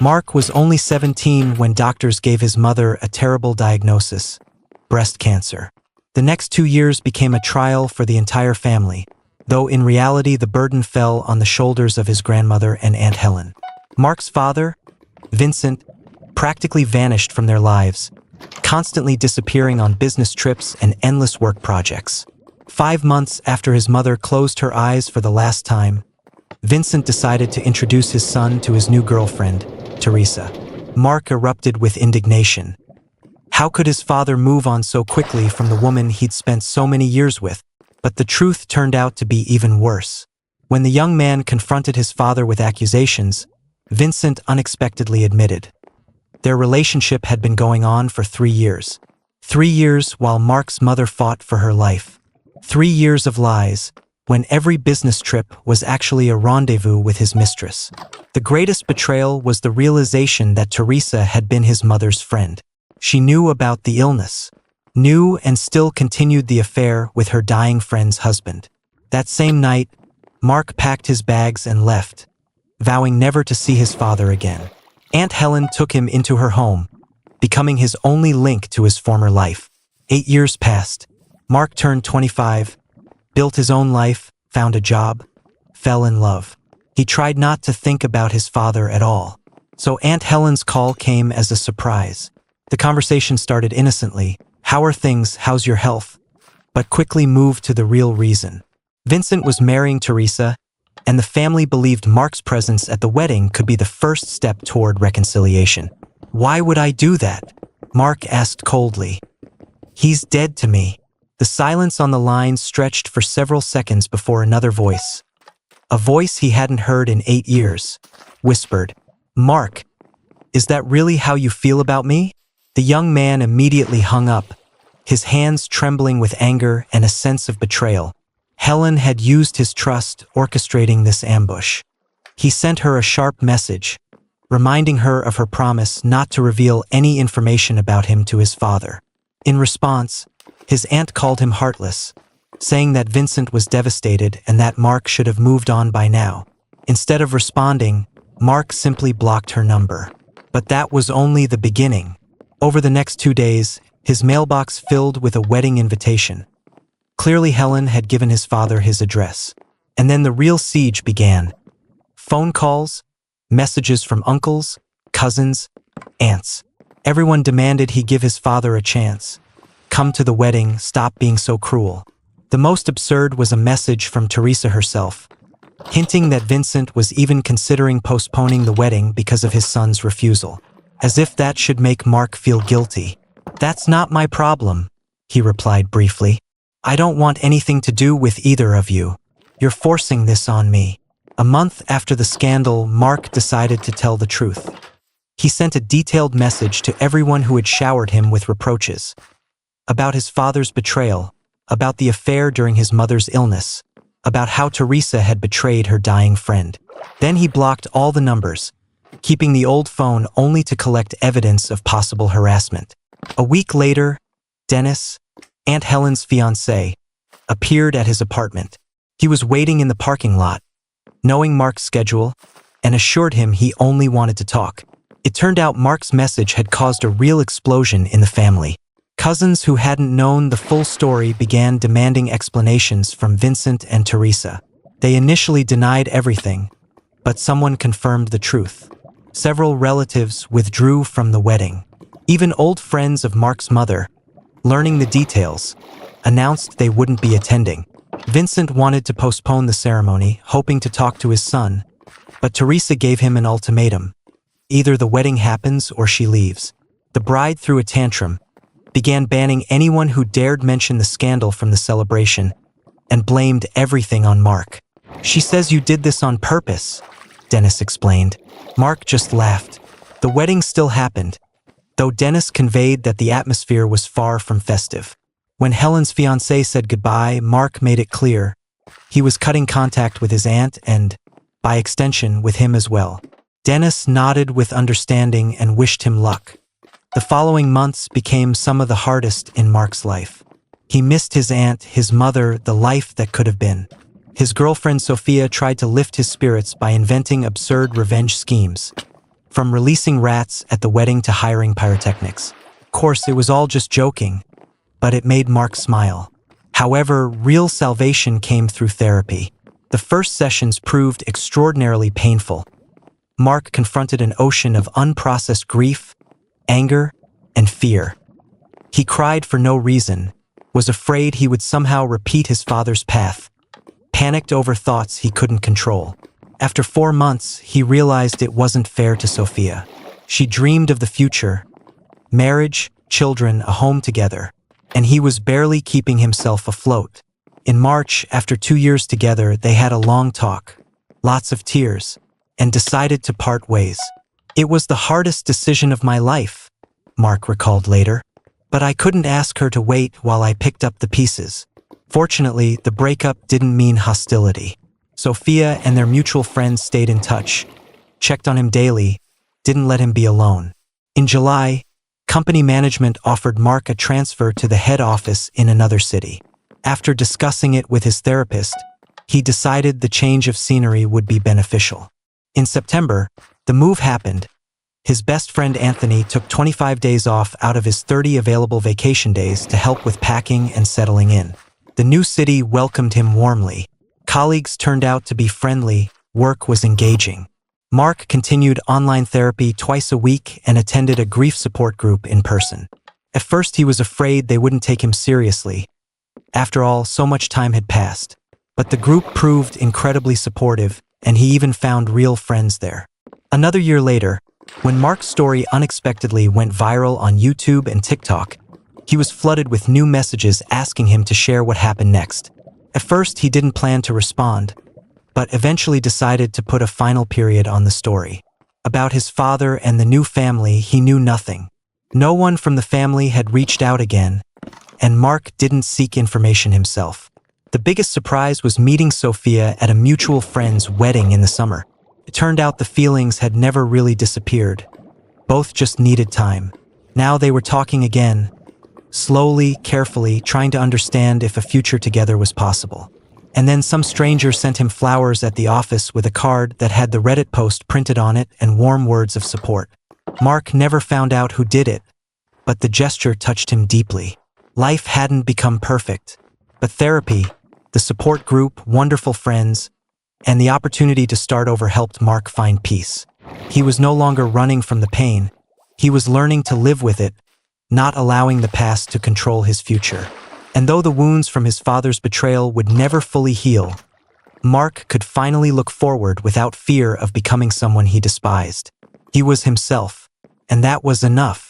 Mark was only 17 when doctors gave his mother a terrible diagnosis: breast cancer. The next 2 years became a trial for the entire family, though in reality the burden fell on the shoulders of his grandmother and Aunt Helen. Mark's father, Vincent, practically vanished from their lives, constantly disappearing on business trips and endless work projects. 5 months after his mother closed her eyes for the last time, Vincent decided to introduce his son to his new girlfriend, Teresa. Mark erupted with indignation. How could his father move on so quickly from the woman he'd spent so many years with? But the truth turned out to be even worse. When the young man confronted his father with accusations, Vincent unexpectedly admitted. Their relationship had been going on for 3 years. 3 years while Mark's mother fought for her life. 3 years of lies, when every business trip was actually a rendezvous with his mistress. The greatest betrayal was the realization that Teresa had been his mother's friend. She knew about the illness, knew and still continued the affair with her dying friend's husband. That same night, Mark packed his bags and left, vowing never to see his father again. Aunt Helen took him into her home, becoming his only link to his former life. 8 years passed. Mark turned 25, built his own life, found a job, fell in love. He tried not to think about his father at all. So Aunt Helen's call came as a surprise. The conversation started innocently. "How are things? How's your health?" But quickly moved to the real reason. Vincent was marrying Teresa, and the family believed Mark's presence at the wedding could be the first step toward reconciliation. "Why would I do that?" Mark asked coldly. "He's dead to me." The silence on the line stretched for several seconds before another voice, a voice he hadn't heard in 8 years, whispered, "Mark, is that really how you feel about me?" The young man immediately hung up, his hands trembling with anger and a sense of betrayal. Helen had used his trust, orchestrating this ambush. He sent her a sharp message, reminding her of her promise not to reveal any information about him to his father. In response, his aunt called him heartless, saying that Vincent was devastated and that Mark should have moved on by now. Instead of responding, Mark simply blocked her number. But that was only the beginning. Over the next 2 days, his mailbox filled with a wedding invitation. Clearly Helen had given his father his address. And then the real siege began. Phone calls, messages from uncles, cousins, aunts. Everyone demanded he give his father a chance. Come to the wedding, stop being so cruel. The most absurd was a message from Teresa herself, hinting that Vincent was even considering postponing the wedding because of his son's refusal. As if that should make Mark feel guilty. "That's not my problem," he replied briefly. "I don't want anything to do with either of you. You're forcing this on me." A month after the scandal, Mark decided to tell the truth. He sent a detailed message to everyone who had showered him with reproaches. About his father's betrayal, about the affair during his mother's illness, about how Teresa had betrayed her dying friend. Then he blocked all the numbers, keeping the old phone only to collect evidence of possible harassment. A week later, Dennis, Aunt Helen's fiancé, appeared at his apartment. He was waiting in the parking lot, knowing Mark's schedule, and assured him he only wanted to talk. It turned out Mark's message had caused a real explosion in the family. Cousins who hadn't known the full story began demanding explanations from Vincent and Teresa. They initially denied everything, but someone confirmed the truth. Several relatives withdrew from the wedding. Even old friends of Mark's mother, learning the details, announced they wouldn't be attending. Vincent wanted to postpone the ceremony, hoping to talk to his son, but Teresa gave him an ultimatum. Either the wedding happens or she leaves. The bride threw a tantrum, began banning anyone who dared mention the scandal from the celebration, and blamed everything on Mark. "She says you did this on purpose," Dennis explained. Mark just laughed. The wedding still happened, though Dennis conveyed that the atmosphere was far from festive. When Helen's fiancé said goodbye, Mark made it clear he was cutting contact with his aunt and, by extension, with him as well. Dennis nodded with understanding and wished him luck. The following months became some of the hardest in Mark's life. He missed his aunt, his mother, the life that could have been. His girlfriend Sophia tried to lift his spirits by inventing absurd revenge schemes. from releasing rats at the wedding to hiring pyrotechnics. Of course, it was all just joking, but it made Mark smile. However, real salvation came through therapy. The first sessions proved extraordinarily painful. Mark confronted an ocean of unprocessed grief, anger, and fear. He cried for no reason, was afraid he would somehow repeat his father's path, panicked over thoughts he couldn't control. After 4 months, he realized it wasn't fair to Sophia. She dreamed of the future, marriage, children, a home together, and he was barely keeping himself afloat. In March, after 2 years together, they had a long talk, lots of tears, and decided to part ways. "It was the hardest decision of my life," Mark recalled later, "but I couldn't ask her to wait while I picked up the pieces." Fortunately, the breakup didn't mean hostility. Sophia and their mutual friends stayed in touch, checked on him daily, didn't let him be alone. In July, company management offered Mark a transfer to the head office in another city. After discussing it with his therapist, he decided the change of scenery would be beneficial. In September, the move happened. His best friend Anthony took 25 days off out of his 30 available vacation days to help with packing and settling in. The new city welcomed him warmly. Colleagues turned out to be friendly, work was engaging. Mark continued online therapy twice a week and attended a grief support group in person. At first he was afraid they wouldn't take him seriously. After all, so much time had passed. But the group proved incredibly supportive, and he even found real friends there. Another year later, when Mark's story unexpectedly went viral on YouTube and TikTok, he was flooded with new messages asking him to share what happened next. At first, he didn't plan to respond, but eventually decided to put a final period on the story. About his father and the new family, he knew nothing. No one from the family had reached out again, and Mark didn't seek information himself. The biggest surprise was meeting Sophia at a mutual friend's wedding in the summer. It turned out the feelings had never really disappeared. Both just needed time. Now they were talking again, slowly, carefully, trying to understand if a future together was possible. And then some stranger sent him flowers at the office with a card that had the Reddit post printed on it and warm words of support. Mark never found out who did it, but the gesture touched him deeply. Life hadn't become perfect, but therapy, the support group, wonderful friends, and the opportunity to start over helped Mark find peace. He was no longer running from the pain. He was learning to live with it, not allowing the past to control his future. And though the wounds from his father's betrayal would never fully heal, Mark could finally look forward without fear of becoming someone he despised. He was himself, and that was enough.